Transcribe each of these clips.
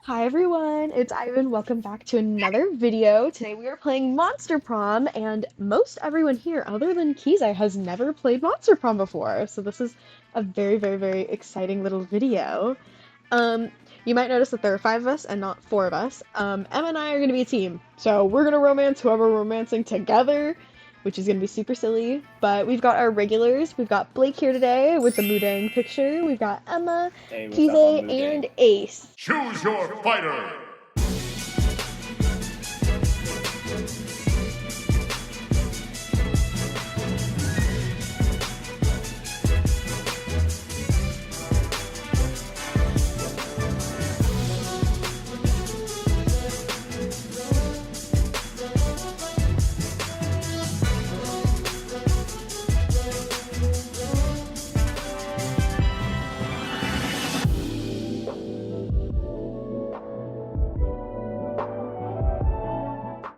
Hi everyone, it's Ivan. Welcome back to another video. Today we are playing Monster Prom, and most everyone here, other than Kize, has never played Monster Prom before. So this is a very exciting little video. Um, you might notice that there are five of us and not four of us. Emma and I are going to be a team, so we're going to romance whoever we're romancing together, which is going to be super silly. But we've got our regulars. We've got Blake here today with the Mudang picture. We've got Emma, Hey, what's up? Kize, I'm Mudang. and Ace. Choose your fighter!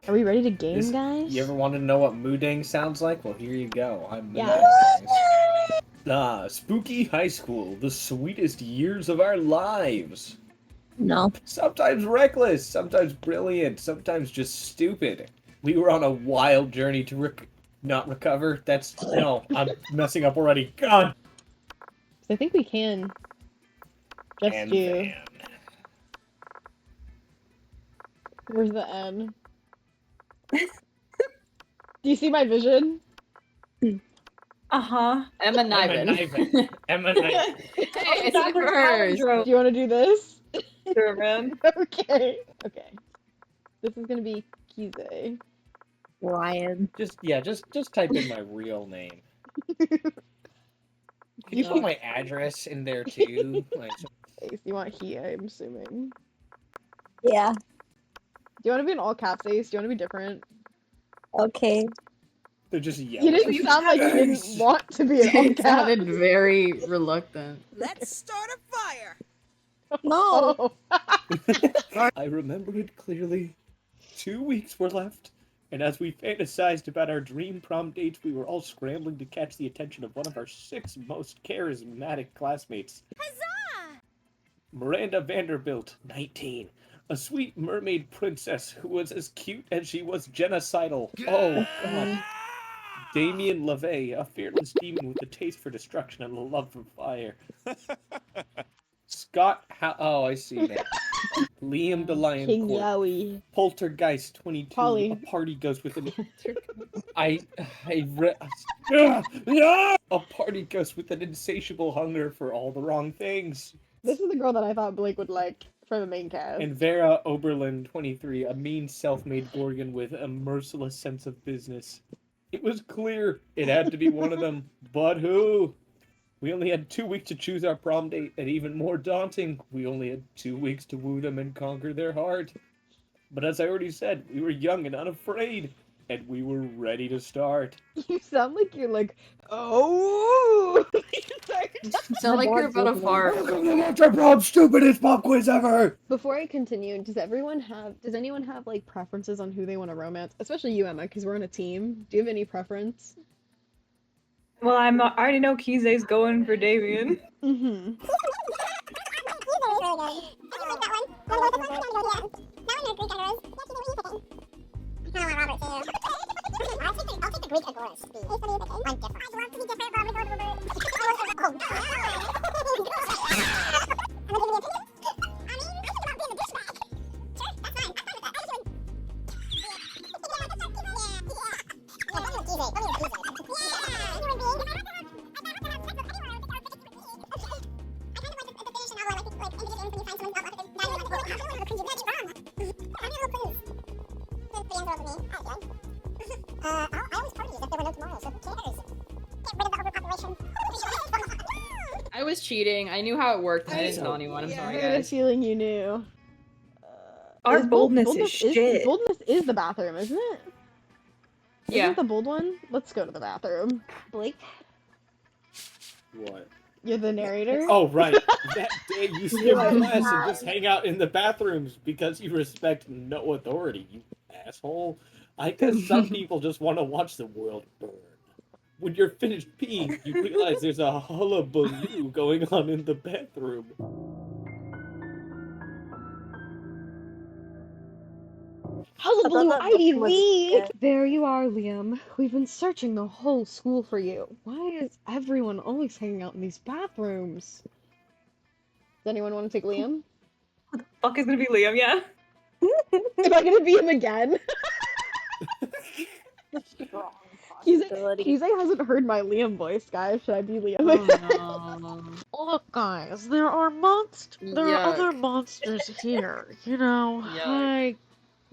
Are we ready to game, guys? You ever wanted to know what Mudang sounds like? Well, here you go. I'm Yeah. Mudang. Spooky high school, the sweetest years of our lives. No. Sometimes reckless, sometimes brilliant, sometimes just stupid. We were on a wild journey to not recover. No, I'm messing up already. God! I think we can. Just And you. then. Where's the N? Do you see my vision? Uh-huh. Emma Niven. Emma Niven. Hey, it's first. Do you want to do this? Sure, man. Okay. Okay. This is gonna be Kize. Ryan. Just type in my real name. Can you put my address in there too? Like, Ace, you want he, I'm assuming. Yeah. Do you want to be in all caps, Ace? Do you want to be different? Okay. they're just He yelling. didn't sound like he didn't want to be in all It caps. sounded very reluctant. Let's start a fire. No. Oh. I remember it clearly. 2 weeks were left, and as we fantasized about our dream prom dates, we were all scrambling to catch the attention of one of our 6 most charismatic classmates. Huzzah! Miranda Vanderbilt, 19. A sweet mermaid princess who was as cute as she was genocidal. Oh, God. Damien LaVey, a fearless demon with a taste for destruction and a love for fire. Scott, oh, I see now. Liam the Lion King Court. Yowie. Poltergeist 22. Polly. A party ghost with an a party ghost with an insatiable hunger for all the wrong things. This is the girl that I thought Blake would like for the main cast. And Vera Oberlin 23, a mean self-made Gorgon with a merciless sense of business. It was clear it had to be one of them, but who? We only had 2 weeks to choose our prom date, and even more daunting, we only had 2 weeks to woo them and conquer their heart. But as I already said, we were young and unafraid, and we were ready to start. You sound like you're like, oh. You sound like you're about to fart. Monster Prom, stupidest pop quiz ever! Before I continue, does anyone have like preferences on who they want to romance? Especially you, Emma, because we're on a team. Do you have any preference? Well, I already know Kize's going for Damien. Mm-hmm. I was cheating. I knew how it worked, and I didn't tell anyone. I'm I sorry, had a guys. feeling you knew. Our boldness is shit. Boldness is the bathroom, isn't it? Yeah. Isn't it the bold one? Let's go to the bathroom. Blake, What? you're the narrator? Oh, right. That day you skip class and just hang out in the bathrooms because you respect no authority, you asshole. I guess some people just want to watch the world burn. When you're finished peeing, you realize there's a hullabaloo going on in the bathroom. Hullabaloo I thought that was IDV! it. There you are, Liam. We've been searching the whole school for you. Why is everyone always hanging out in these bathrooms? Does anyone want to take Liam? Fuck is gonna be Liam, yeah. Am I gonna be him again? Strong Kize possibility. hasn't heard my Liam voice, guys. Should I be Liam? Oh no. Look, guys, there are other Yuck. monsters here. You know, Yuck.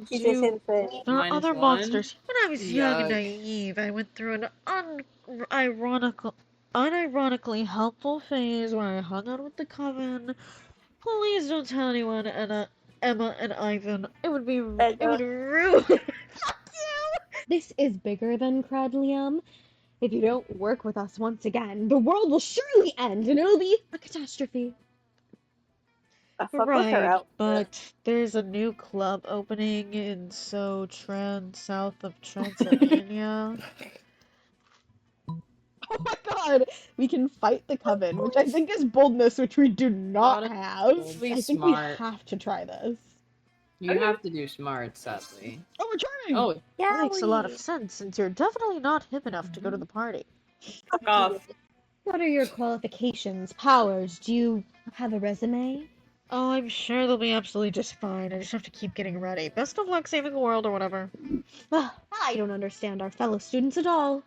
He's just insane. there are Minus other one? monsters. When I was young and Yuck. naive, I went through an unironically helpful phase where I hung out with the coven. Please don't tell anyone, Emma and Ivan. It would ruin. Fuck you! This is bigger than Crud, Liam. If you don't work with us once again, the world will surely end and it'll be a catastrophe. I fuck with her outfit. But there's a new club opening in south of Transylvania. Oh my god! We can fight the coven, which I think is boldness, which we do not have. Be I think smart. we have to try this. You have to do smart, sadly. Oh, we're trying! Oh, That makes a lot of sense, since you're definitely not hip enough to go to the party. Fuck off. What are your qualifications, powers? Do you have a resume? Oh, I'm sure they'll be absolutely just fine. I just have to keep getting ready. Best of luck saving the world or whatever. I don't understand our fellow students at all.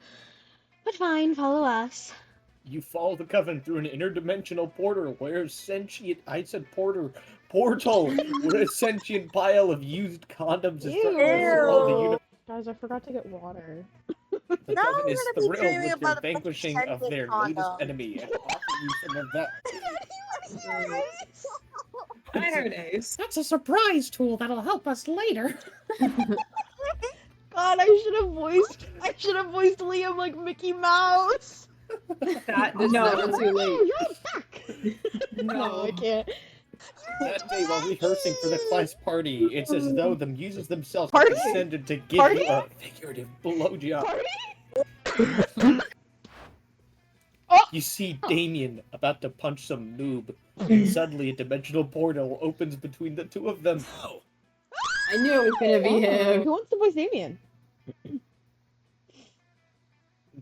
But fine, follow us. You follow the coven through an interdimensional portal where a sentient portal where a sentient pile of used condoms is Ew. Guys, I forgot to get water. The Now coven I'm is gonna be thrilled dreaming with your about a vanquishing fucking of their sentient latest condom. enemy and offer you some of that. I heard Ace. That's a surprise tool that'll help us later. God, I should have voiced Liam like Mickey Mouse. That it's never too late. Oh, you're back. No, I can't. That day while rehearsing for the class party, it's as though the muses themselves Party? descended to give Party? you a figurative blowjob. Party? You see Damien about to punch some noob, and suddenly a dimensional portal opens between the two of them. I knew it was gonna be him. Who wants to voice Damien?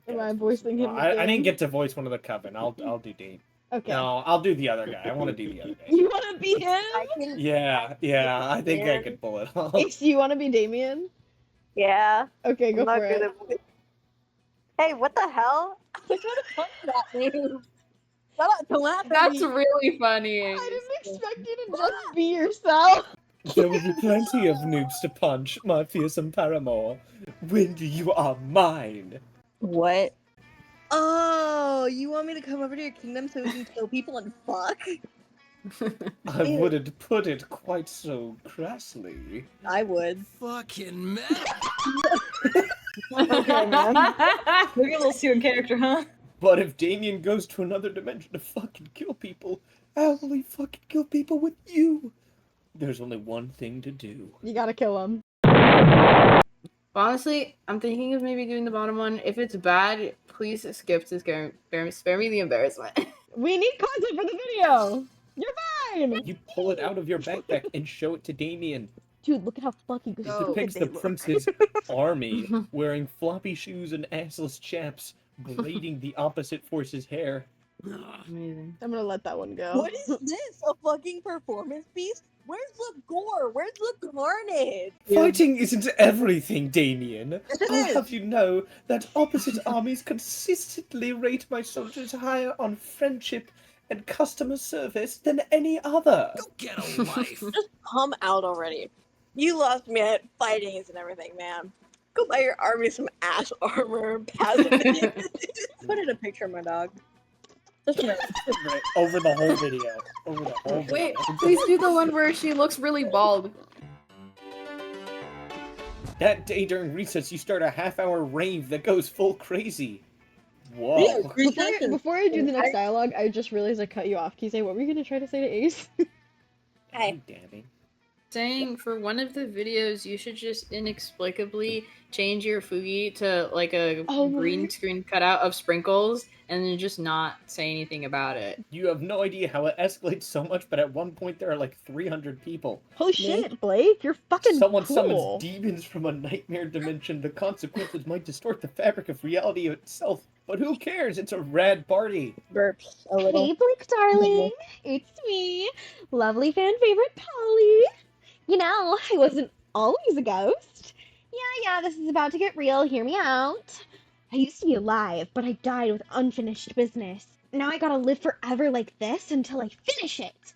Am I voicing him? I again? didn't get to voice one of the coven. I'll do Damien. Okay. No, I'll do the other guy. I want to do the other guy. You want to be him? I can... Yeah, I think I can pull it off. Ace, do you want to be Damien? Yeah. Okay, go I'm not for good it. at... Hey, what the hell? Look what the fuck that name. Shut up, don't laugh at That's me. really funny. I didn't expect you to just be yourself. There will be plenty of noobs to punch, my fearsome paramour. When you are mine. What? Oh, you want me to come over to your kingdom so we can kill people and fuck? I wouldn't put it quite so crassly. I would. Fucking man. Okay, man. We're a little too in character, huh? But if Damien goes to another dimension to fucking kill people, I'll only fucking kill people with you. There's only one thing to do. You gotta kill him. Honestly, I'm thinking of maybe doing the bottom one. If it's bad, please skip to spare me the embarrassment. We need content for the video. You're fine. You pull it out of your backpack and show it to Damien. Dude, look at how fucking It Oh. depicts the prince's army wearing floppy shoes and assless chaps, braiding the opposite force's hair. Amazing. I'm gonna let that one go. What is this? A fucking performance piece? Where's the gore? Where's the carnage? Fighting isn't everything, Damien. Yes, it I'll is. have you know that opposite armies consistently rate my soldiers higher on friendship and customer service than any other. Go get a life. Just come out already. You lost me at fightings and everything, man. Go buy your army some ass armor and pass it. Put in a picture of my dog. Just a minute. Right, over the whole video. Over the whole video. Wait, please do the one where she looks really bald. That day during recess, you start a half-hour rave that goes full crazy. Whoa. Yeah, Before I do the next dialogue, I just realized I cut you off. Kize, what were you gonna try to say to Ace? Hey, Damn it. saying for one of the videos, you should just inexplicably change your Fugi to like a Oh green my- screen cutout of sprinkles and then just not say anything about it. You have no idea how it escalates so much, but at one point there are like 300 people. Holy shit, Blake, you're fucking Someone cool. summons demons from a nightmare dimension. The consequences might distort the fabric of reality itself. But who cares? It's a rad party. Burps a little. Hey, Blake, darling. It's me, lovely fan favorite Polly. You know, I wasn't always a ghost. Yeah, this is about to get real. Hear me out. I used to be alive, but I died with unfinished business. Now I gotta live forever like this until I finish it.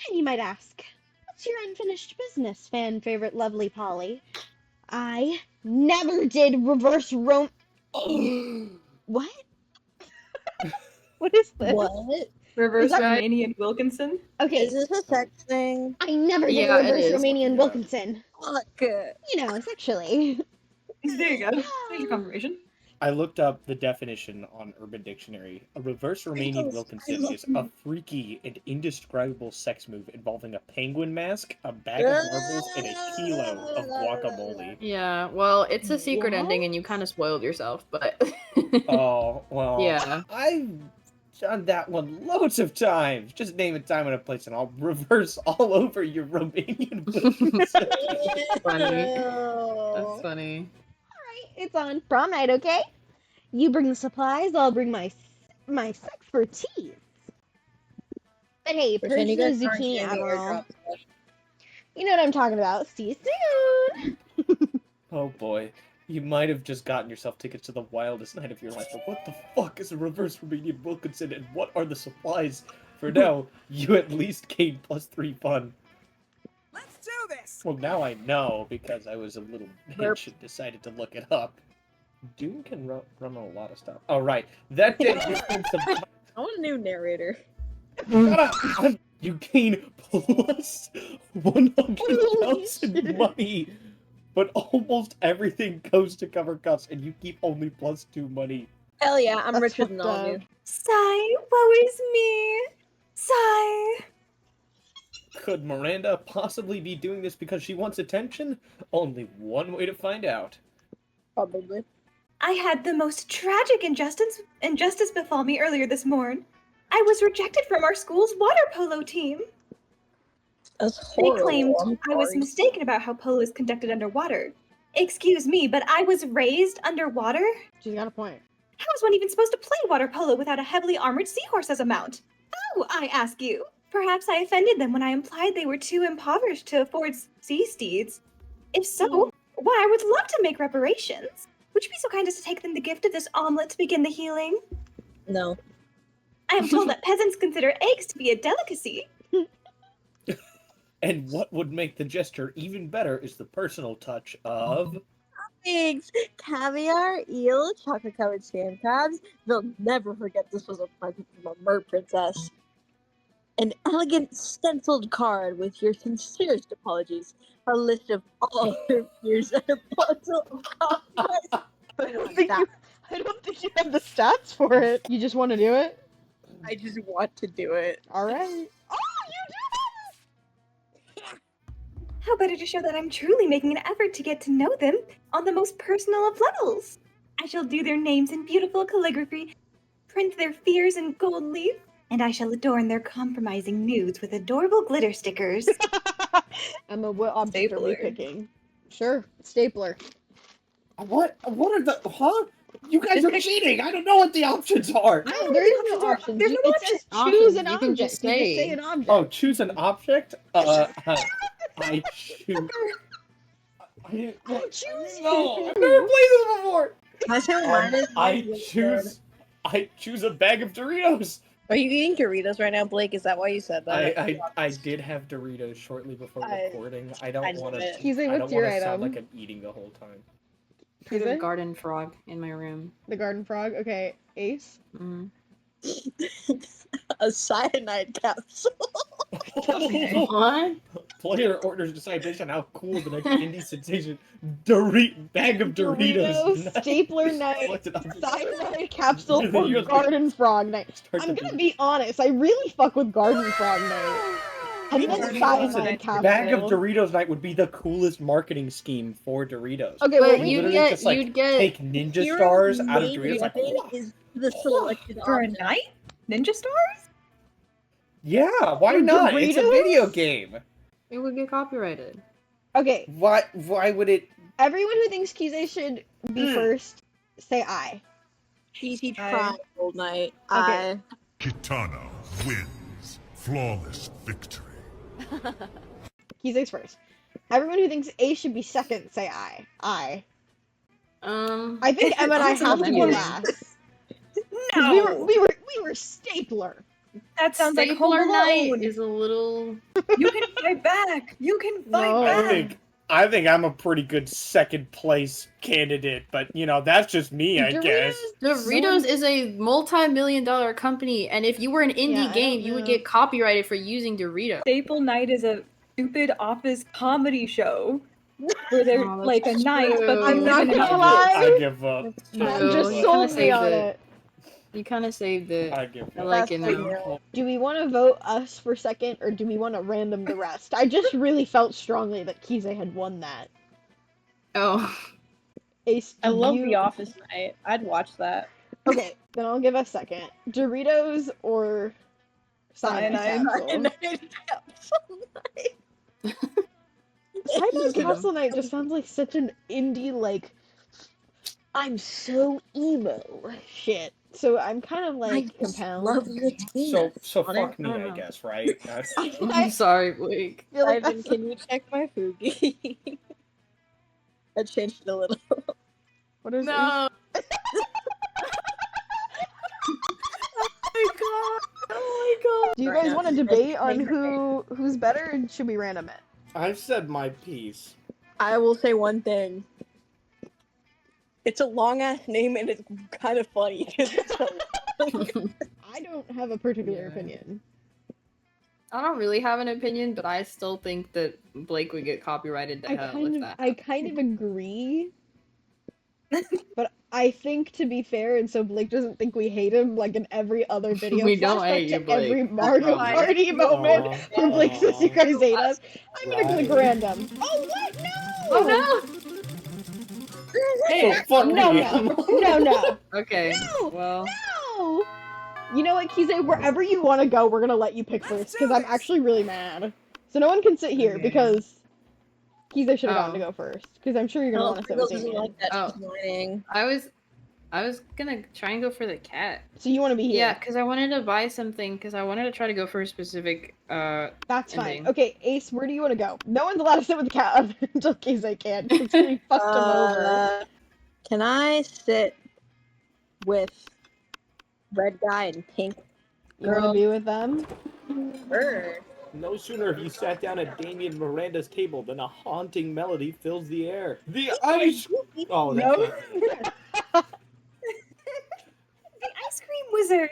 And you might ask, what's your unfinished business, fan favorite lovely Polly? I never did reverse What? What is this? What? Reverse Is that right? Romanian Wilkinson. Okay, Is this a sex thing? I never did Yeah, it reverse is. Romanian Yeah. Wilkinson. Fuck it. You know, sexually. There you go. There's your confirmation. I looked up the definition on Urban Dictionary. A reverse Romanian Sprinkles, Wilkinson is a sprinkles. freaky and indescribable sex move involving a penguin mask, a bag of marbles, and a kilo of guacamole. Yeah, well, it's a secret What? ending and you kind of spoiled yourself, but Oh, well. Yeah. I've done that one loads of times. Just name a time and a place and I'll reverse all over your Romanian Wilkinson. funny. Ew. That's funny. Alright, it's on prom night, okay? You bring the supplies, I'll bring my sexpertise. But hey, purge Pretend you the guys aren't zucchini, getting Admiral. airdrops. You know what I'm talking about. See you soon! Oh boy. You might have just gotten yourself tickets to the wildest night of your life, but what the fuck is a reverse Romanian Wilkinson and what are the supplies? For now, you at least gained +3 fun. Let's do this. Well, now I know because I was a little bitch and decided to look it up. Doom can run on a lot of stuff. Oh, right. That day you spent some time. I want a new narrator. Shut up! You gain plus 100,000 money, but almost everything goes to cover costs, and you keep only +2 money. Hell yeah, I'm That's richer than fucked all of you. up. Sigh, woe is me. Sigh. Could Miranda possibly be doing this because she wants attention? Only one way to find out. Probably. I had the most tragic injustice befall me earlier this morn. I was rejected from our school's water polo team. That's They horrible. claimed I'm I was sorry. mistaken about how polo is conducted underwater. Excuse me, but I was raised underwater? She's got a point. How is one even supposed to play water polo without a heavily armored seahorse as a mount? Oh, I ask you. Perhaps I offended them when I implied they were too impoverished to afford sea steeds. If so, why, I would love to make reparations. Would you be so kind as to take them the gift of this omelet to begin the healing? No. I am told that peasants consider eggs to be a delicacy. And what would make the gesture even better is the personal touch of... Eggs, caviar, eel, chocolate-covered sand crabs. They'll never forget this was a present from a mer princess. An elegant stenciled card with your sincerest apologies. A list of all her fears and a bottle of coffee. I don't think you have the stats for it. You just want to do it? I just want to do it. Alright. How better to show that I'm truly making an effort to get to know them on the most personal of levels? I shall do their names in beautiful calligraphy, print their fears in gold leaf, and I shall adorn their compromising nudes with adorable glitter stickers. Emma, what object are we Stapler. picking? Sure, stapler. What are the... Huh? You guys are cheating! I don't know what the options are! No, there is no options. There's You- no it says options. choose an You can object. just You just say. say an object. Oh, choose an object? I choose... Choose. No! I've never played this before! Can I say what mine is? I choose a bag of Doritos! Are you eating Doritos right now, Blake? Is that why you said that? I did have Doritos shortly before I- recording. I don't I want know to. it. Kize, I what's don't your want to sound item? like I'm eating the whole time. There's a Kize? garden frog in my room. The garden frog. Okay, Ace. Mm. A cyanide capsule. What? Player orders decide based on how cool the next indie sensation bag of Doritos. Nice. stapler night, What's it up? cyanide capsule, You or guys- garden frog night. Start I'm to gonna be- be honest. I really fuck with garden frog night. And You then are cyanide not Bag of capsule. Doritos night would be the coolest marketing scheme for Doritos. Okay, well, But You you'd literally get just like you'd get take ninja Hero's stars out of main Doritos. Like, weapon is the selected For a option. night? Ninja stars? yeah, why For not? It's a Doritos? video game. it would get copyrighted. okay, Why would it? everyone who thinks Kize should be first, say I. Cheesy I- triangle night. Okay. Kitana wins. Flawless victory. Kize's first. Everyone who thinks A should be second, say I. I think Emma and I have to be Amazing. last. 'Cause No! we were stapler. That sounds like Home Stapler night Alone. is a little. You can fight back. You can fight No. back. I think I'm a pretty good second place candidate, but you know that's just me, I guess. Doritos is a multi-million-dollar company, and if you were an indie Yeah, I game, don't you would know. get copyrighted for using Doritos. Staple Night is a stupid office comedy show where they're Oh, that's like a night, but true. they I'm not live in an gonna office. lie. I give up. Matt True. just You sold kinda me saved on it. it. You kind of saved it. I give I up. like it That's now. fair. Do we want to vote us for second, or do we want to random the rest? I just really felt strongly that Kize had won that. Oh, Ace, I love you... The Office night. I'd watch that. Okay, then I'll give us second. Doritos or cyanide Cyanide. capsule? Cyanide capsule night just sounds like such an indie, like, I'm so emo shit. So I'm kind of like compelled. Love Latina. So on fuck it. me, I don't I know. guess, right? I'm sorry, Blake. feel like Ivan, that's... can you check my Fugi? I changed it a little. What is No. Oh my god! Oh Do you Right guys now. want to debate on Make her who's better, and should we random it? I've said my piece. I will say one thing. It's a long ass name and it's kind of funny. 'Cause it's so- I don't have a particular Yeah. opinion. I don't really have an opinion, but I still think that Blake would get copyrighted to hell if that. I kind of agree. But I think, to be fair, and so Blake doesn't think we hate him, like in every other video, We don't flashback hate to you, Blake. every Mario Aw. Party moment Aw. where Blake says you guys hate us. I'm gonna click Right. random. Oh what? No! Oh Hey, fuck No, me. no. Okay. No! Well, No! You know what, Kize? Wherever you want to go, we're gonna let you pick first, because I'm actually really mad. So no one can sit here, Okay. because Kize should have gotten to Oh. go first, because I'm sure you're gonna Oh, want to sit Pringles with isn't Damien. like that. Oh. She's whining. I was gonna try and go for the cat. So you want to be here? Yeah, because I wanted to buy something. Because I wanted to try to go for a specific. That's fine. ending. Okay, Ace, where do you want to go? No one's allowed to sit with the cat until Kize can, because we fucked him over. Can I sit with red guy and pink You want to girl? be with them? Bird? No sooner have you sat down at Damien Miranda's table than a haunting melody fills the air. The ice. Oh, that's No. it. The ice cream wizard.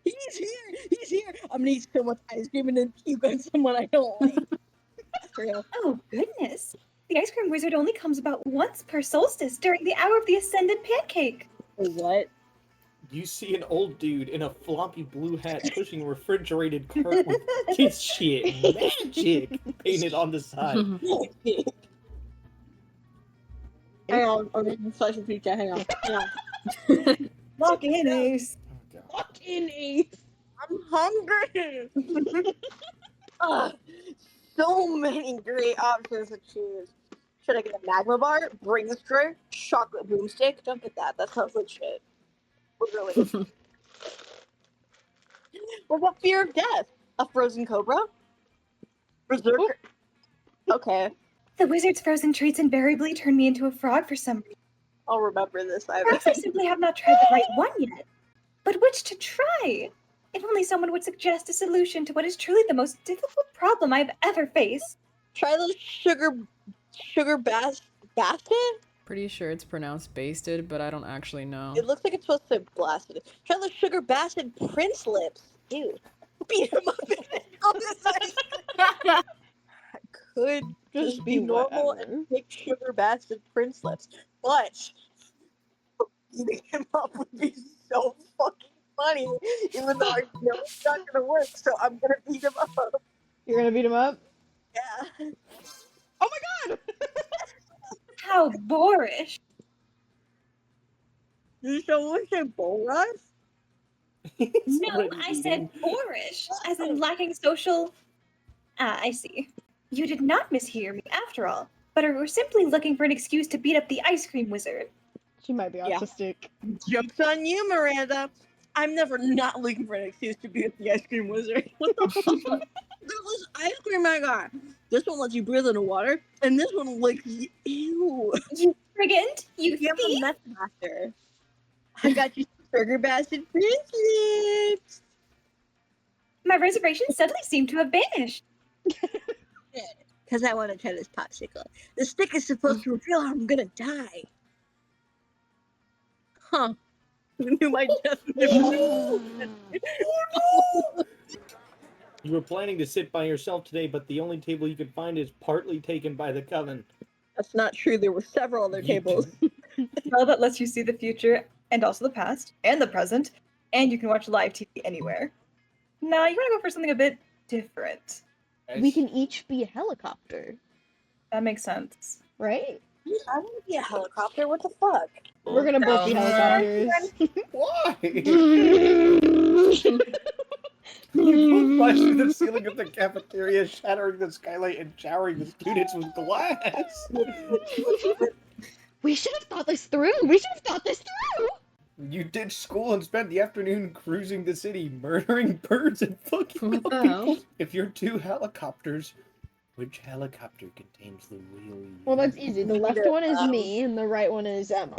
He's here! He's here! I'm gonna eat so much ice cream and then puke on someone I don't like. That's real. Oh, goodness. The ice cream wizard only comes about once per solstice during the hour of the ascended pancake. What? You see an old dude in a floppy blue hat pushing a refrigerated cart with this shit magic painted on the side. Hang on, I'm making slice of pizza. Hang on. Lock in, Ace. Oh, God. Fuck in, Ace. I'm hungry! So many great options to choose. Should I get a magma bar, brain stroke, chocolate boomstick? Don't get that. That sounds like shit. What really? What about fear of death? A frozen cobra? Berserker? Okay, The wizard's frozen treats invariably turn me into a frog for some reason. I'll remember this. Perhaps I simply have not tried the right one yet. But which to try? If only someone would suggest a solution to what is truly the most difficult problem I've ever faced. Try the sugar basket? Pretty sure it's pronounced basted, but I don't actually know. It looks like it's supposed to say blasted. Try the sugar basket prince lips. Ew. Beat him up in it. On this ice cream. I could just be normal whatever. and pick sugar basket prince lips, but beating him up would be so fucking funny, even though I know it's not gonna work, so I'm gonna beat him up. You're gonna beat him up? Yeah. Oh my god! How boorish. Did someone say bull rush? No, already I said eating. boorish, as in lacking social. Ah, I see. You did not mishear me after all, but were simply looking for an excuse to beat up the ice cream wizard. She might be Yeah. autistic. Joke's on you, Miranda. I'm never not looking for an excuse to beat up the ice cream wizard. What the fuck? This ice cream I got. This one lets you breathe in the water, and this one licks you. Ew. You brigand! You Yeah, I'm a thief! meth master. I got you some sugar bastard biscuits. My reservations suddenly seem to have vanished. Because I want to try this popsicle. The stick is supposed to reveal how I'm gonna die. Huh. Who knew my definition? You were planning to sit by yourself today, but the only table you could find is partly taken by the coven. That's not true. There were several other tables. Spell that lets you see the future and also the past and the present, and you can watch live TV anywhere. Now you want to go for something a bit different. We can each be a helicopter, That makes sense. right? I want to be a helicopter. What the fuck? We're gonna both be helicopters. Why? You both fly through the ceiling of the cafeteria, shattering the skylight and showering the students with glass. We should have thought this through. We should have thought this through. You ditched school and spent the afternoon cruising the city, murdering birds and fucking up What the people. hell? If you're two helicopters, which helicopter contains the real you? Well, that's easy. The left one is me, and the right one is Emma.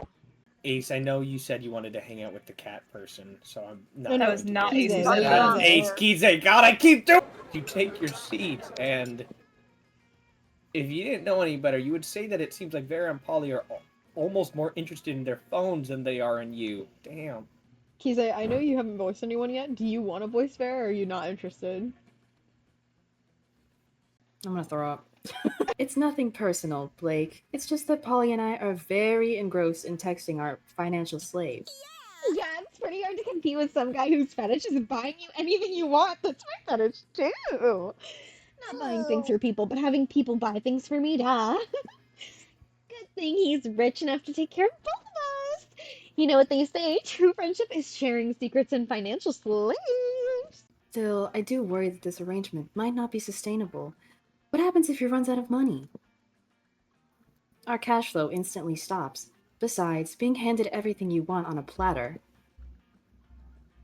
Ace, I know you said you wanted to hang out with the cat person, so I'm not. No, That no, was not Kize. easy. That was Ace, Kize, God, I keep doing. You take your seat, and if you didn't know any better, you would say that it seems like Vera and Polly are almost more interested in their phones than they are in you. Damn. Kize, I know you haven't voiced anyone yet. Do you want to voice Vera, or are you not interested? I'm gonna throw up. It's nothing personal, Blake. It's just that Polly and I are very engrossed in texting our financial slave. Yeah, it's pretty hard to compete with some guy whose fetish is buying you anything you want. That's my fetish, too. Not buying things for people, but having people buy things for me, duh. Good thing he's rich enough to take care of both of us. You know what they say, true friendship is sharing secrets and financial slaves. Still, I do worry that this arrangement might not be sustainable. What happens if he runs out of money? Our cash flow instantly stops. Besides, being handed everything you want on a platter,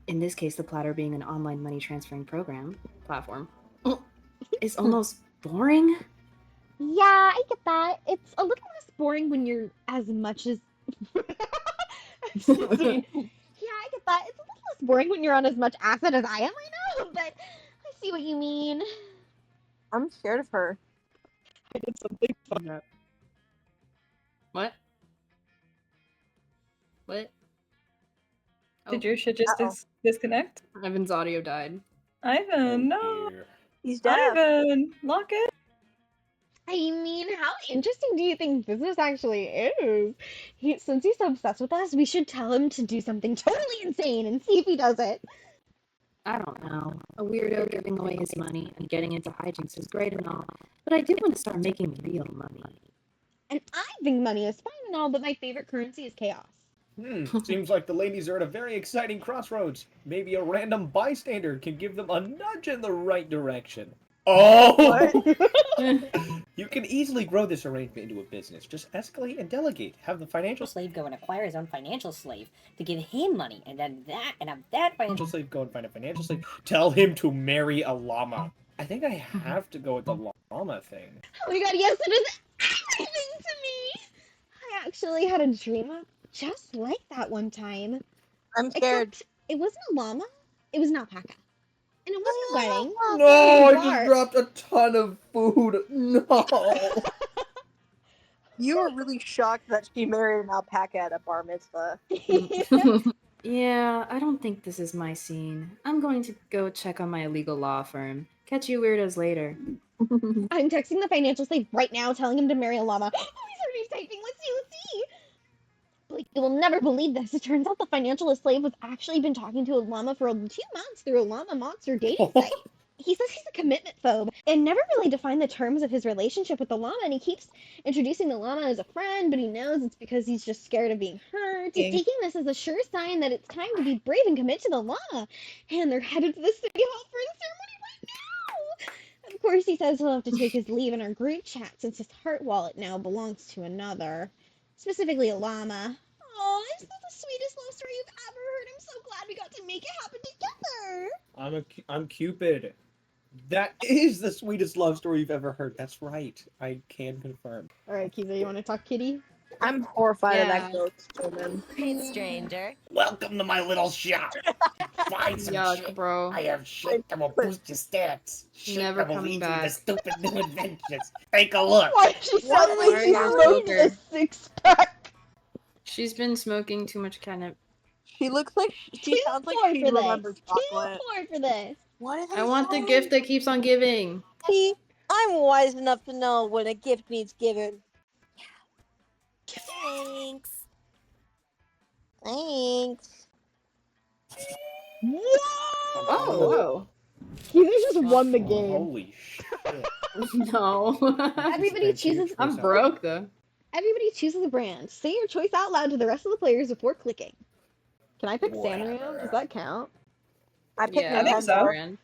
in this case the platter being an online money transferring platform, is almost boring. Yeah, I get that. It's a little less boring when you're as much as... Yeah, I get that. It's a little less boring when you're on as much acid as I am right now, but I see what you mean. I'm scared of her. I did something fun. What? What? Did your shit just disconnect? Ivan's audio died. Ivan, no. Dear. He's dead. Ivan, lock it. I mean, how interesting do you think business actually is? Since he's so obsessed with us, we should tell him to do something totally insane and see if he does it. I don't know. A weirdo giving away his money and getting into hijinks is great and all, but I do want to start making real money. And I think money is fine and all, but my favorite currency is chaos. Seems like the ladies are at a very exciting crossroads. Maybe a random bystander can give them a nudge in the right direction. Oh! You can easily grow this arrangement into a business. Just escalate and delegate. Have the financial slave go and acquire his own financial slave to give him money, and then have that financial slave go and find a financial slave. Tell him to marry a llama. I think I have to go with the llama thing. Oh my god, yes, it is everything to me! I actually had a dream of just like that one time. I'm scared. Except it wasn't a llama, it was an alpaca. And it wasn't a wedding. No, I just dropped a ton of food. No. You were really shocked that she married an alpaca at a bar mitzvah. Yeah, I don't think this is my scene. I'm going to go check on my illegal law firm. Catch you weirdos later. I'm texting the financial slave right now, telling him to marry a llama. Oh, he's already typing. Let's see. Blake, you will never believe this. It turns out the financial slave was actually been talking to a llama for 2 months through a llama monster dating site. he says he's a commitment phobe and never really defined the terms of his relationship with the llama, and he keeps introducing the llama as a friend, but he knows it's because he's just scared of being hurt. He's taking this as a sure sign that it's time to be brave and commit to the llama, and they're headed to the city hall for the ceremony right now. Of course, he says he'll have to take his leave in our group chat since his heart wallet now belongs to another, specifically a llama. Oh, this is the sweetest love story you've ever heard. I'm so glad we got to make it happen together. I'm Cupid. That is the sweetest love story you've ever heard. That's right. I can confirm. All right, Kiza, you want to talk kitty? I'm horrified of Yeah. that ghost woman. Great stranger. Welcome to my little shop. Find some Yuck, shit. bro. I have shit that will boost your stats. Shit Never that will coming lead back. you to stupid new adventures. Take a look. Why does she sound Why like she's are you smoking a smoking? six-pack? She's been smoking too much catnip. She looks like she sounds like she remembers chocolate. Too for this. What are they I want the selling? gift that keeps on giving. See, I'm wise enough to know when a gift needs given. Thanks. Thanks. Whoa! Oh, Kiza just won the game. Holy shit. whoa. No. Everybody chooses. I'm broke though. Everybody chooses a brand. Say your choice out loud to the rest of the players before clicking. Can I pick Sanrio? Does that count? I picked Yeah, I think so. Nintendo.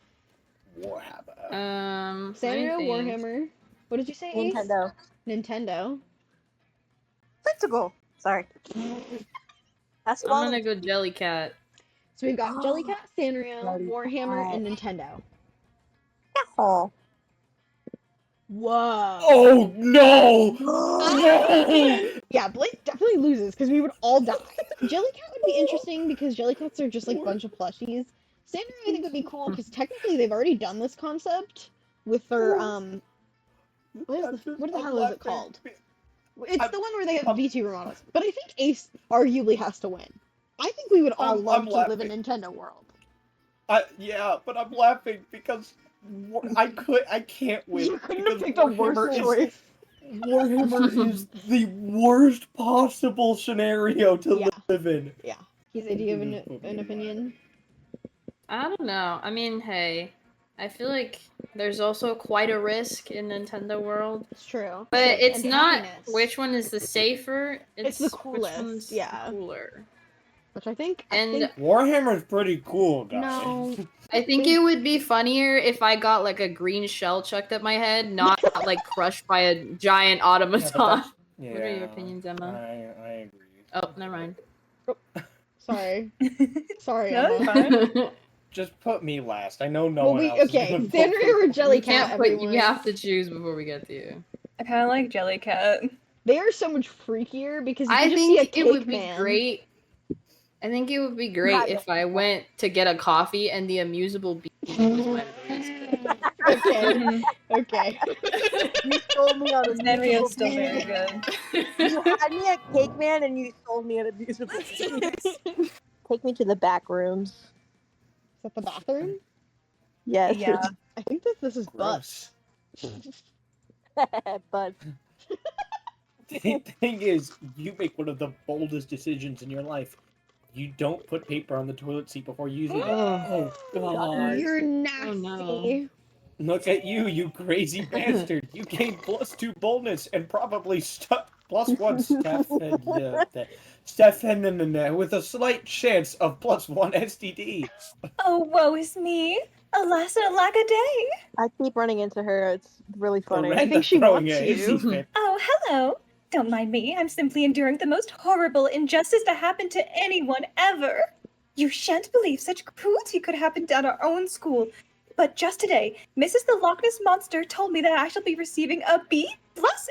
Warhammer. Sanrio, I think- Warhammer. What did you say, Ace? Nintendo. Nintendo. Let's go. Sorry. That's I'm gonna go Jellycat. So we've got Jellycat, Sanrio, Jellycat. Warhammer, and Nintendo. Oh. Whoa. Oh no! No! Yeah, Blake definitely loses because we would all die. Jellycat would be interesting because Jellycats are just like a bunch of plushies. Sanrio I think would be cool because technically they've already done this concept with their what the hell is it called? It's the one where they have VTuber models. But I think Ace arguably has to win. I think we would all love to live in Nintendo world. Yeah, but I'm laughing because I can't win. You couldn't have picked a worse choice. Warhammer is the worst possible scenario to live in. Yeah. Kiza, do you have an opinion? I don't know. I mean, hey, I feel like there's also quite a risk in Nintendo world. It's true. But it's And not happiness. which one is the safer. It's the which coolest. one's Yeah. cooler. Which I think. Warhammer's pretty cool, guys. No. I think it would be funnier if I got like a green shell chucked at my head, not like crushed by a giant automaton. Yeah, What are your opinions, Emma? I agree. Oh, never mind. Sorry. Sorry, No, Emma. it's fine. Just put me last. I know no Well, one else. is okay. gonna vote Sanrio or for- You Jellycat, can't put. everyone. You have to choose before we get to you. I kind of like Jellycat. They are so much freakier because you I can just see a think cake it would be man. great. I think it would be great if I went to get a coffee and the amusable bee was my barista. Okay. Okay. You sold me on a Sanrio's still musical very beast. good. You had me at Cake Man and you sold me at a musical beast. Take me to the back rooms. Is that the bathroom? Yes. Yeah. I think that this is butts. But The thing is, you make one of the boldest decisions in your life. You don't put paper on the toilet seat before using it. Oh. Oh god. You're nasty. Oh, no. Look at you, you crazy bastard. You gained +2 boldness and probably +1 Stefan with a slight chance of +1 STD. Oh, woe is me. Alas and alack a day. I keep running into her. It's really funny. I think she throwing wants a hissy you. fit. Oh, hello. Don't mind me. I'm simply enduring the most horrible injustice to happen to anyone ever. You shan't believe such cruelty could happen at our own school. But just today, Mrs. the Loch Ness Monster told me that I shall be receiving a B+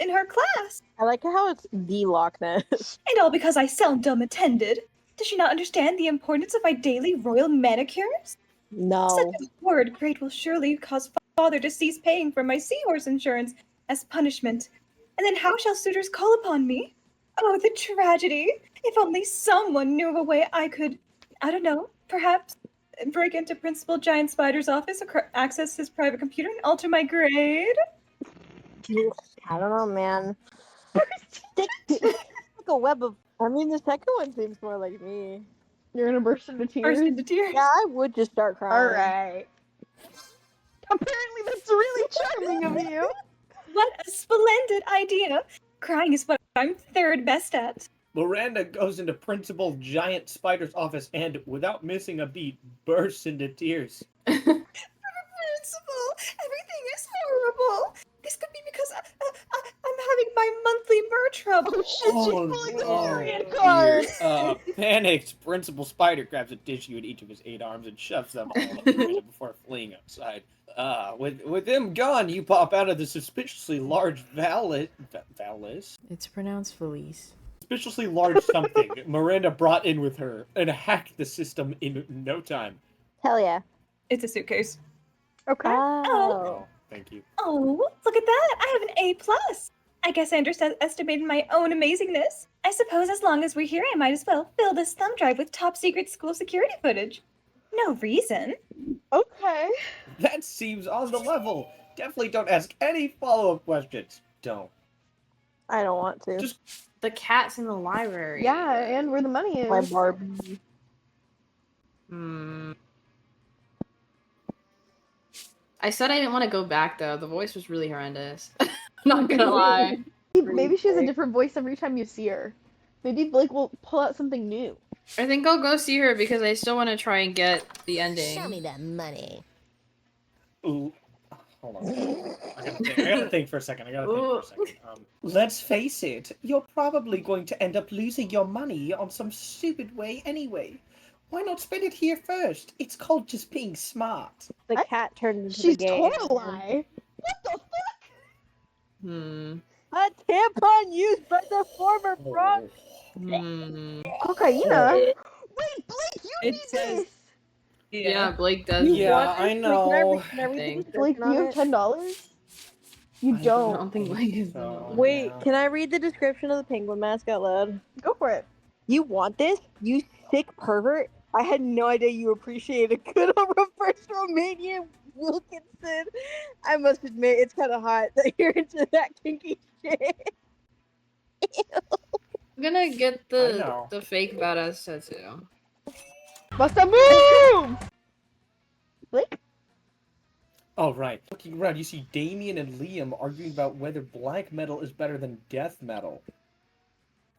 in her class. I like how it's the Loch Ness. And all because I seldom attended. Does she not understand the importance of my daily royal manicures? No. Such a word great will surely cause father to cease paying for my seahorse insurance as punishment. And then how shall suitors call upon me? Oh, the tragedy! If only someone knew of a way I could, I don't know, perhaps break into Principal Giant Spider's office, access his private computer, and alter my grade? I don't know, man. Stick like a web of. I mean, the second one seems more like me. You're gonna burst into tears. Burst into tears. Yeah, I would just start crying. All right. Apparently that's really charming of you. What a splendid idea! Crying is what I'm third best at. Miranda goes into Principal Giant Spider's office and, without missing a beat, bursts into tears. Principal, everything is horrible. This could be because I'm having my monthly burr trouble. Oh shit, she's pulling the Dorian card! Panicked, Principal Spider grabs a tissue in each of his 8 arms and shoves them all up Miranda before fleeing outside. With them gone, you pop out of the suspiciously large Valis? It's pronounced Felice. Suspiciously large something Miranda brought in with her and hacked the system in no time. Hell yeah. It's a suitcase. Okay. Oh. Thank you. Oh, look at that! I have an A+. I guess I underestimated my own amazingness. I suppose as long as we're here, I might as well fill this thumb drive with top secret school security footage. No reason. Okay. That seems on the level. Definitely don't ask any follow-up questions. Don't. I don't want to. Just The cat's in the library. Yeah, and where the money is. My Barbie. I said I didn't want to go back though. The voice was really horrendous. Not gonna lie. Maybe she has a different voice every time you see her. Maybe Blake will pull out something new. I think I'll go see her because I still want to try and get the ending. Show me that money. Ooh. Hold on. I gotta think for a second. Let's face it, you're probably going to end up losing your money on some stupid way anyway. Why not spend it here first? It's called just being smart. The cat turned into She's the game. told a lie. What the fuck? A tampon used by the former Prom. Cocaina? Wait, Blake, you It need says- this! Yeah, Blake does. Yeah, I know. Can I read the Thing. Blake, description you of have it? $10? You I don't. don't think Blake is. Wait, can I read the description of the penguin mask out loud? Go for it. You want this? You sick pervert? I had no idea you appreciated a good old reverse Romanian Wilkinson. I must admit, it's kind of hot that you're into that kinky shit. I'm gonna get I know. the fake badass tattoo. Bust a move! Blake? Oh, right. Looking around, you see Damien and Liam arguing about whether black metal is better than death metal.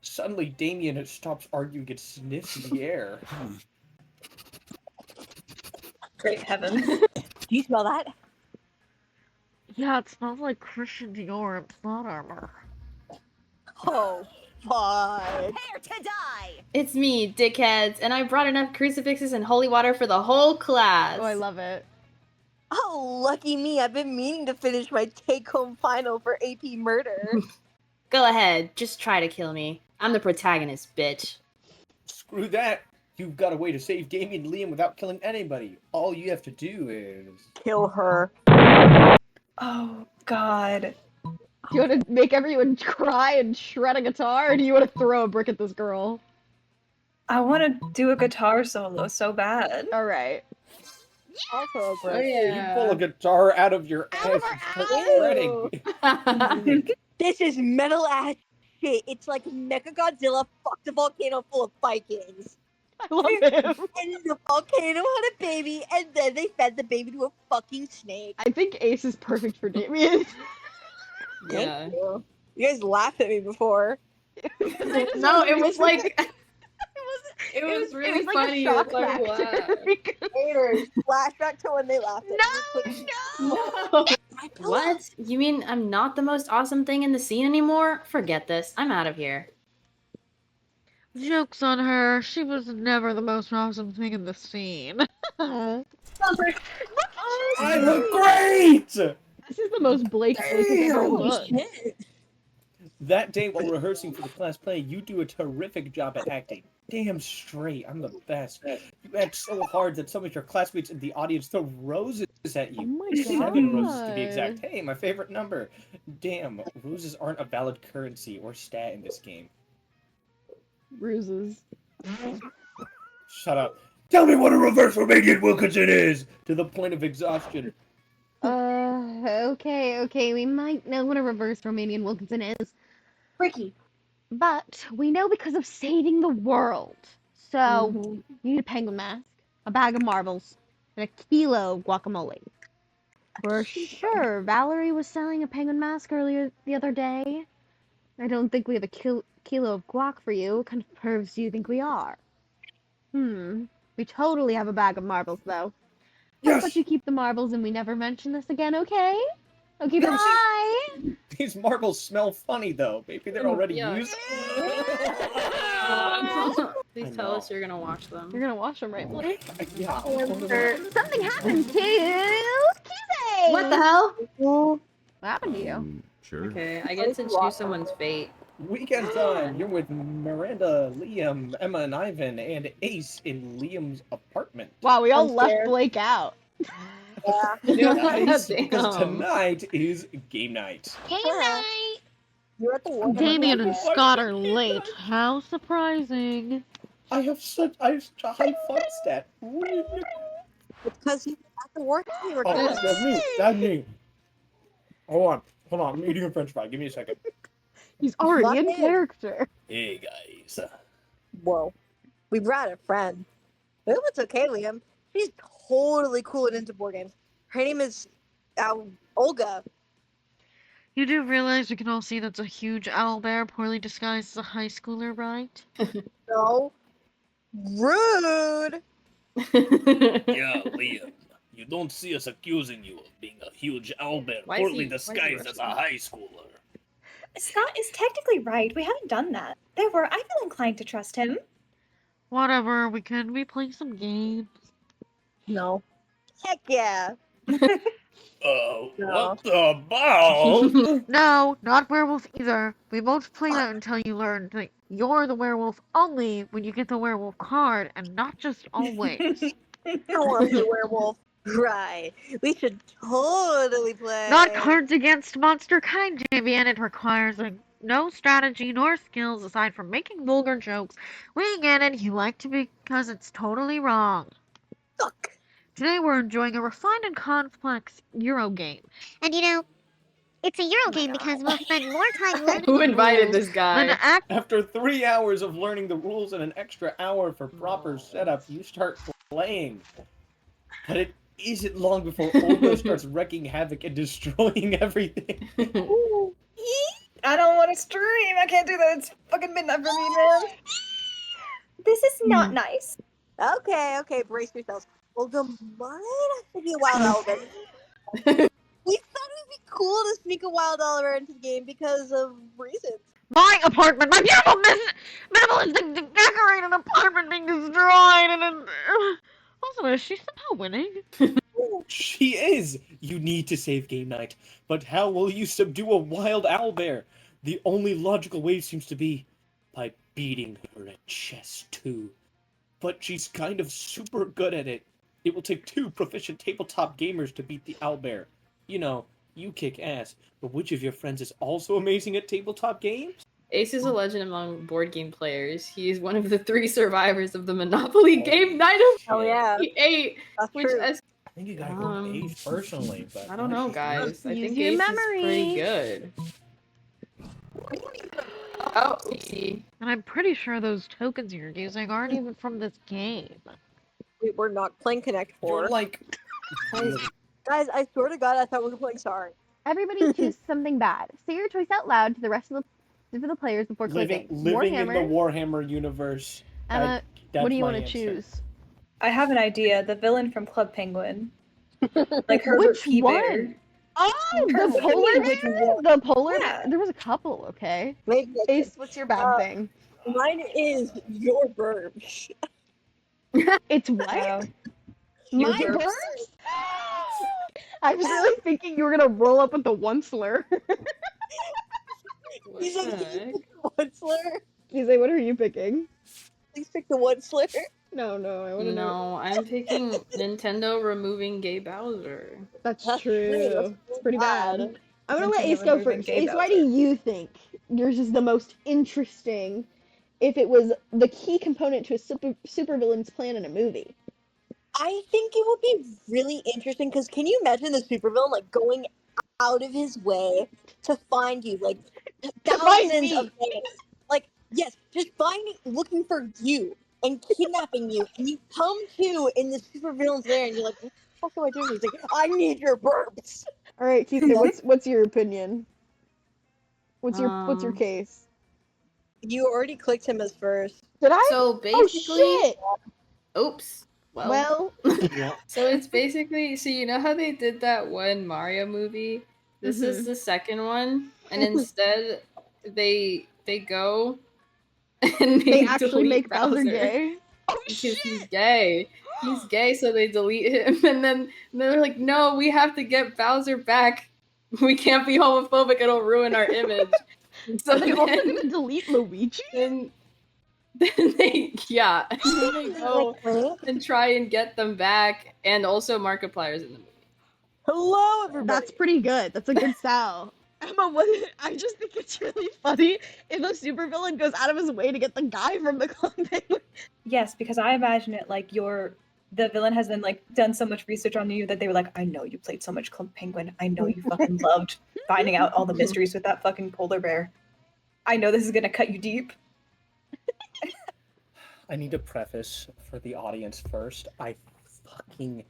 Suddenly, Damien stops arguing and sniffs the air. Great heavens. Do you smell that? Yeah, it smells like Christian Dior and plot armor. Oh, fuck. Prepare to die! It's me, dickheads, and I brought enough crucifixes and holy water for the whole class. Oh, I love it. Oh, lucky me. I've been meaning to finish my take-home final for AP Murder. Go ahead, just try to kill me. I'm the protagonist, bitch. Screw that. You've got a way to save Damien and Liam without killing anybody. All you have to do is... Kill her. Oh, God. Do you want to make everyone cry and shred a guitar, or do you want to throw a brick at this girl? I want to do a guitar solo so bad. Alright. Also, bro. You pull a guitar out of your ass and start shredding. This is metal ass shit. It's like Mechagodzilla fucked a volcano full of Vikings. I love him. And the volcano had a baby, and then they fed the baby to a fucking snake. I think Ace is perfect for Damien. Yeah. Thank you. You guys laughed at me before. No, it was like... It was really like funny. a shock It was like, factor. wow. Haters, flashback to when they laughed at me. No! What? You mean I'm not the most awesome thing in the scene anymore? Forget this. I'm out of here. Joke's on her. She was never the most awesome thing in the scene. I look great! This is the most Blake Blake has ever looked. That day while rehearsing for the class play, you do a terrific job at acting. Damn straight, I'm the best. You act so hard that some of your classmates in the audience throw roses at you. Oh my 7 roses to God. be exact. Hey, my favorite number. Damn, roses aren't a valid currency or stat in this game. Bruises. Shut up. Tell me what a reverse Romanian Wilkinson is! To the point of exhaustion. Okay, we might know what a reverse Romanian Wilkinson is. Ricky. But we know because of saving the world. So, you need a penguin mask, a bag of marbles, and a kilo of guacamole. For sure. Valerie was selling a penguin mask earlier the other day. I don't think we have a kilo of guac for you. What kind of pervs do you think we are? We totally have a bag of marbles, though. How about you keep the marbles and we never mention this again, okay? Okay, No, bye! These marbles smell funny, though. Maybe they're already Yuck. used. Please tell us you're gonna watch them. You're gonna wash them, right, Blake? Yeah. Something happened to Kize! What the hell? What happened to you? Sure. Okay, I get to choose someone's fate. Weekend time. You're with Miranda, Liam, Emma, and Ivan, and Ace in Liam's apartment. Wow, we all I'm left scared. Blake out. Nice, because Damn. tonight is game night. Game Yeah. night! You're at the war. Damien and Scott are late. How surprising. I have such a high fun stat. Because he's at the war. Oh, that's me. That's me. Hold on. I'm eating a French fry. Give me a second. He's already in Lock in. character. Hey guys. Whoa. We brought a friend. But it's okay, Liam. She's totally cool and into board games. Her name is Olga. You do realize we can all see that's a huge owlbear poorly disguised as a high schooler, right? No. Rude. Yeah, Liam. You don't see us accusing you of being a huge owlbear Why is poorly he disguised as a Russian? high schooler. Scott is technically right. We haven't done that. Therefore, I feel inclined to trust him. Whatever, we can be playing some games. No. Heck yeah. What the bow? No, not werewolf either. We won't play that until you learn that you're the werewolf only when you get the werewolf card, and not just always. I want to be a werewolf. Right. We should totally play. Not Cards Against Monster Kind, Javian. It requires no strategy nor skills aside from making vulgar jokes. We get it. You like to because it's totally wrong. Fuck. Today we're enjoying a refined and complex Euro game. And it's a Euro game because we'll spend more time learning. Who invited rules this guy? than act. After 3 hours of learning the rules and an extra hour for proper setup, you start playing. But it isn't long before Olga starts wrecking havoc and destroying everything. I don't want to stream. I can't do that. It's fucking midnight for me, man. This is not nice. Okay, brace yourselves. Olga might have to be a wild owlbear. We thought it would be cool to sneak a wild owlbear into the game because of reasons. My apartment, my beautiful minimalistic decorated apartment being destroyed, and then also is she somehow winning? She is! You need to save game night. But how will you subdue a wild owlbear? The only logical way seems to be by beating her at chess too. But she's kind of super good at it. It will take 2 proficient tabletop gamers to beat the owlbear. You know, you kick ass, but which of your friends is also amazing at tabletop games? Ace is a legend among board game players. He is one of the 3 survivors of the Monopoly game night of Oh yeah, 8. that's Which true. I think you gotta go with Ace personally, but I don't know, guys. I Use think your Ace memory. is pretty good. Oh, oopsie. And I'm pretty sure those tokens you're using aren't even from this game. We're not playing Connect You're 4. like... Guys, I swear to God, I thought we were playing Sorry. Everybody choose something bad. Say your choice out loud to the rest of the players before clicking. living in the Warhammer. Warhammer universe. Emma, That's what do you my want to answer. choose? I have an idea. The villain from Club Penguin. Like Herbert Which P. one? Bear. Oh, the Herbert polar P. bear? Bear. The polar Yeah. bear? There was a couple, okay. Maybe Ace, what's your bad thing? mine is your burbs. It's what? Your My burps. burps? I was really thinking you were gonna roll up with the one slur. What He's the like, heck? one slur. Kize, what are you picking? Please pick the one slur. No, I wanna know. No, I'm picking Nintendo removing Gay Bowser. That's That's true. true. It's pretty Bad. bad. I'm gonna let Nintendo Ace go removing first. Gay Ace, why do Bowser. you think yours is the most interesting if it was the key component to a supervillain's plan in a movie? I think it would be really interesting because can you imagine the supervillain like going out of his way to find you, like To find thousands me. of days, like yes, just looking for you and kidnapping you, and you come to in the supervillain's lair, and you're like, What am I doing? He's like, I need your burps. All right, Kize, what's your opinion? What's your Um, case? You already clicked him as first. Did I? So basically, oh shit! oops. Well, Yeah. So it's basically, so you know how they did that one Mario movie? This is the second one, and instead they go and they they actually delete make Bowser Bowser gay. Oh because shit! he's gay. He's gay, so they delete him, and then they're like, "No, we have to get Bowser back. We can't be homophobic; it'll ruin our image." So Are they also then, gonna delete Luigi? then they and then they go and try and get them back, and also Markiplier's in the movie. Hello, everybody. That's pretty good. That's a good sell. Emma, I just think it's really funny if a supervillain goes out of his way to get the guy from the Club Penguin. Yes, because I imagine it like the villain has then like done so much research on you that they were like, I know you played so much Club Penguin. I know you fucking loved finding out all the mysteries with that fucking polar bear. I know this is gonna cut you deep. I need to preface for the audience first. I fucking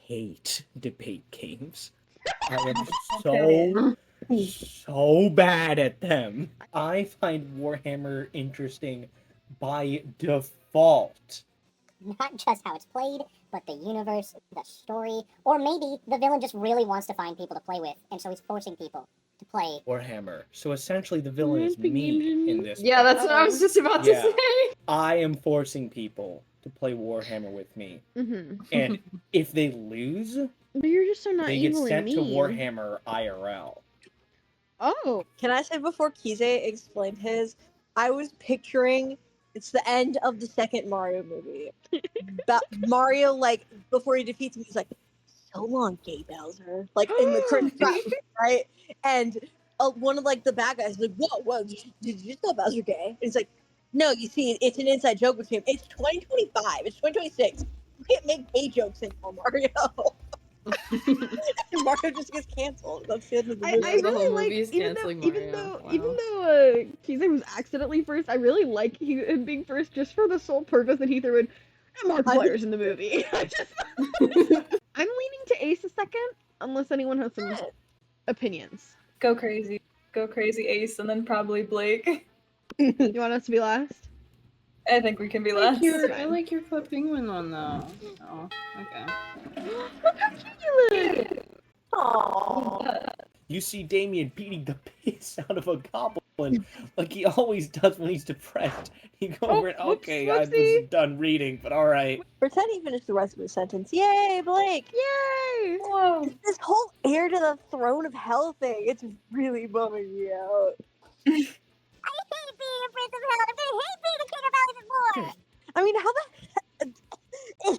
hate debate games. I am so bad at them. I find Warhammer interesting by default. Not just how it's played, but the universe, the story, or maybe the villain just really wants to find people to play with, and so he's forcing people to play Warhammer. So essentially the villain is me in this. Yeah, that's what I was just about to say. I am forcing people to play Warhammer with me. Mm-hmm. And if they lose, But you're just so not they get evil sent and to mean. Warhammer IRL. Oh. Can I say before Kize explained his, I was picturing it's the end of the second Mario movie. Mario, like, before he defeats him, he's like, so long, gay Bowser. Like, in the credits, right? And one of, like, the bad guys is like, whoa, did you just call Bowser gay? And he's like, no, you see, it's an inside joke between him. It's 2025. It's 2026. You can't make gay jokes anymore, Mario. And Mario just gets canceled. That's the end of the movie. I really like, even though Kize was accidentally first, I really like him being first just for the sole purpose that he threw in Markiplier's in the movie. I'm leaning to Ace a second, unless anyone has some opinions. Go crazy, Ace, and then probably Blake. You want us to be last? I think we can be last. I like your Club Penguin one though. Oh, okay. Aww. You see Damien beating the piss out of a goblin like he always does when he's depressed. You go over and, okay, I was done reading, but alright. Pretend he finished the rest of his sentence. Yay, Blake! Yay! Whoa! This whole heir to the throne of hell thing, it's really bumming me out. I hate being a prince of hell. I'm gonna hate being the king of hell even more. I mean, how the I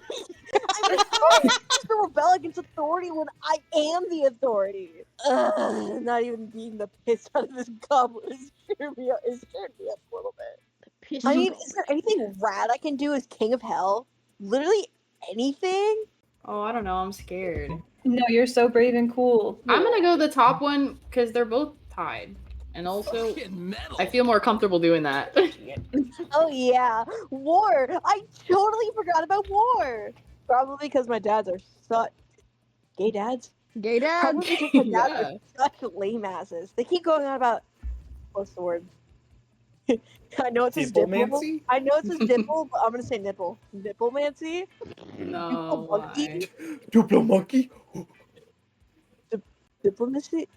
mean, how am I supposed to rebel against authority when I am the authority? Not even beating the piss out of this goblin is scared me up a little bit. I mean, is there anything rad I can do as king of hell? Literally anything? Oh, I don't know. I'm scared. No, you're so brave and cool. I'm gonna go the top one because they're both tied, and also I feel more comfortable doing that. Oh yeah, war! I totally forgot about war. Probably because my dads are such gay dads. Gay dads. Probably because my dads are such lame asses. They keep going on about what's the word? I know it says dimple. I know it says dimple, but I'm gonna say nipple. Nipplemancy. No. Why? Diplomonkey. Diplomacy.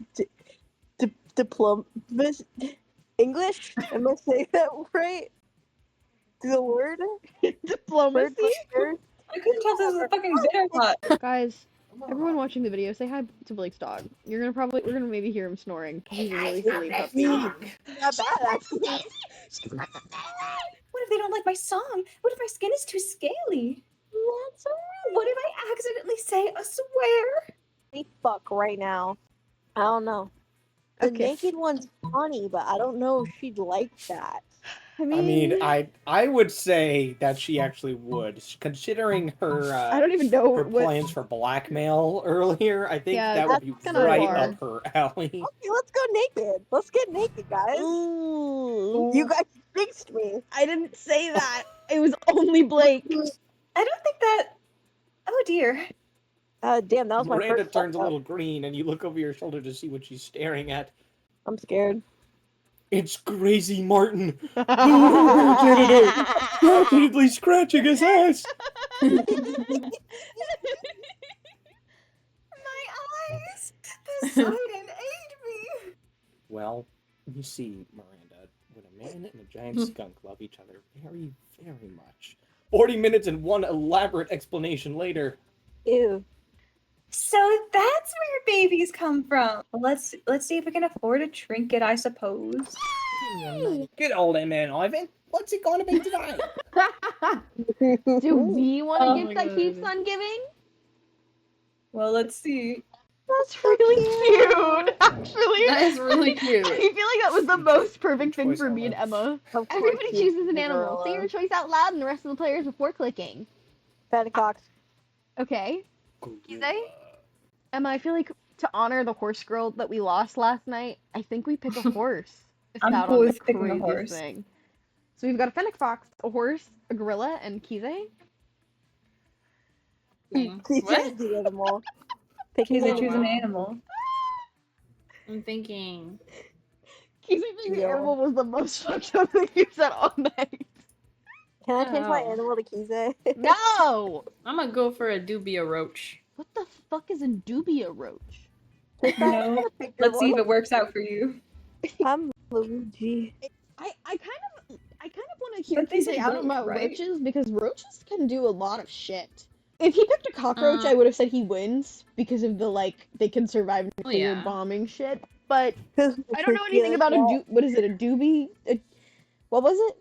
Diplomacy. English? Am I saying that right? The word? Diplomacy? I couldn't tell if this was a fucking bitter pot. Guys, everyone watching the video, say hi to Blake's dog. We're gonna maybe hear him snoring. He's a really silly puppy. Not bad, actually. What if they don't like my song? What if my skin is too scaly? That's alright. What if I accidentally say a swear? Fuck right now. I don't know. The naked one's funny, but I don't know if she'd like that. I mean, I would say that she actually would, considering her. I don't even know her what plans for blackmail earlier. I think that would be kinda right far. up her alley. Okay, let's go naked. Let's get naked, guys. Ooh. You guys fixed me. I didn't say that. It was only Blake. I don't think that. Oh dear. Damn, that was my Miranda first turns a thought. little green, and you look over your shoulder to see what she's staring at. I'm scared. It's Crazy Martin! Our janitor! Rapidly scratching his ass! My eyes! The sun ate me! Well, you see, Miranda, when a man and a giant skunk love each other very, very much. 40 minutes and one elaborate explanation later. Ew. So that's where babies come from. Well, let's see if we can afford a trinket, I suppose. Good old man, Ivan. What's it gonna be today? Do we want Oh a gift my that God. keeps on giving? Well, let's see. That's really cute, actually. That is really I cute. feel like that was the most perfect thing Choice for me and Emma. Of course Everybody you chooses an the animal. Say gorilla. your choice out loud and the rest of the players before clicking. Fedecox. Okay. Emma, I feel like to honor the horse girl that we lost last night, I think we pick a horse. I'm Out cool on with the picking a craziest horse. thing. So we've got a fennec fox, a horse, a gorilla, and Kize. What? Choose the animal. Pick Kize, an choose an animal. animal. I'm thinking. Kize being the Yeah. animal was the most fucked up thing you said all night. Can I change my Oh. animal to Kize? No! I'm gonna go for a dubia roach. What the fuck is a dubia roach? No. Let's see if it works out for you. I'm Luigi. I kind of want to hear But they Kize said out roach, about right? roaches because roaches can do a lot of shit. If he picked a cockroach, Uh. I would have said he wins because of the they can survive nuclear yeah. bombing shit. But I don't know anything about what is it? A doobie? What was it?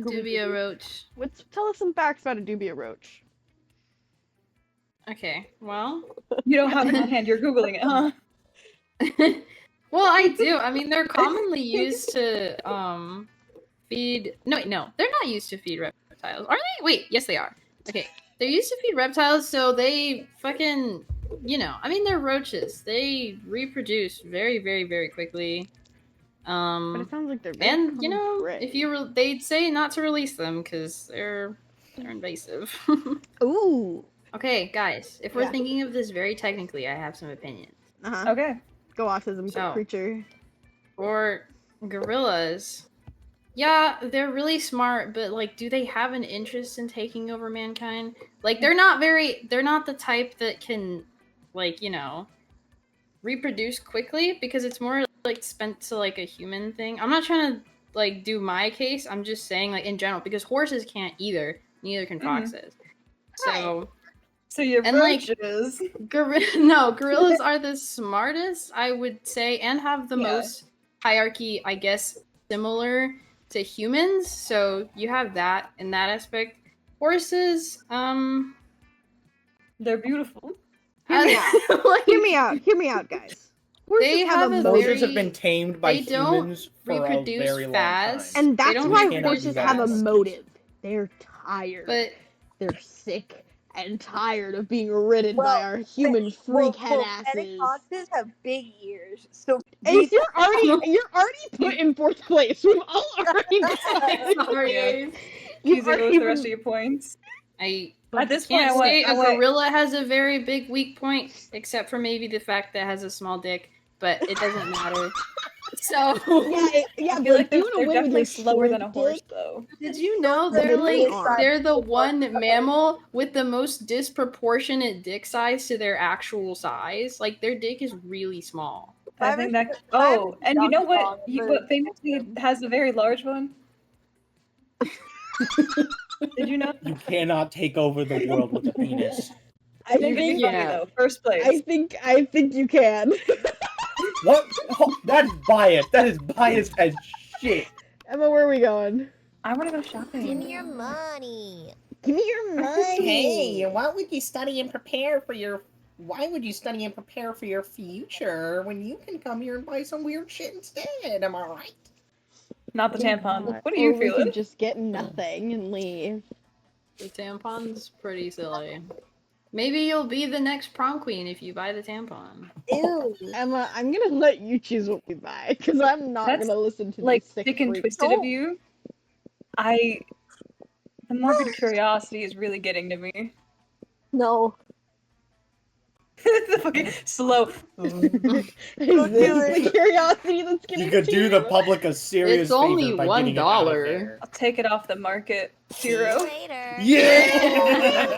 Dubia roach. Tell us some facts about a dubia roach. Okay, well. You don't have it on hand, you're Googling it, huh? Well, I do. I mean, they're commonly used to feed. No, they're not used to feed reptiles, are they? Wait, yes, they are. Okay, they're used to feed reptiles, so they fucking, I mean, they're roaches. They reproduce very, very, very quickly. But it sounds like they're very And prey. they'd say not to release them because they're invasive. Ooh. Okay, guys, if we're thinking of this very technically, I have some opinions. Okay. Go autism So, creature. For gorillas, yeah, they're really smart, but do they have an interest in taking over mankind? They're not the type that can reproduce quickly because it's more spent to a human thing. I'm not trying to do my case. I'm just saying in general because horses can't either. Neither can foxes. So you're roaches. Gorillas are the smartest, I would say, and have the most hierarchy, I guess, similar to humans. So you have that in that aspect. Horses, they're beautiful. Hear me out, guys. They have a Horses have been tamed by they don't humans for a very long time. And that's why cannot horses do have a that. motive. They're tired. They're sick and tired of being ridden by our human freakhead asses. Foxes have big ears, so Ace, you're already put in fourth place. We've all already Sorry. You go with the rest of your points. At this point, Can't say I a want gorilla has a very big weak point, except for maybe the fact that it has a small dick, but it doesn't matter. So I feel like they're definitely slower than a horse, though. Did you know they're the one mammal with the most disproportionate dick size to their actual size? Their dick is really small. I think that. Oh, and you know what? What famously has a very large one? Did you know? You cannot take over the world with a penis. I think though. First place. I think you can. What? Oh, that's biased. That is biased as shit. Emma, where are we going? I want to go shopping. Give me your money. Give me your money. Hey, why would you study and prepare for your future when you can come here and buy some weird shit instead? Am I right? Not the tampon. What are you Or we feeling? could just get nothing and leave. The tampon's pretty silly. Maybe you'll be the next prom queen if you buy the tampon. Ew. Emma, I'm gonna let you choose what we buy because I'm not gonna listen to these sick thick and freaks. twisted of you. The morbid curiosity is really getting to me. No. The fucking slow. Is this the curiosity that's getting You could do the to public a serious It's only favor by getting it out of $1. there. I'll take it off the market. Zero. Yeah!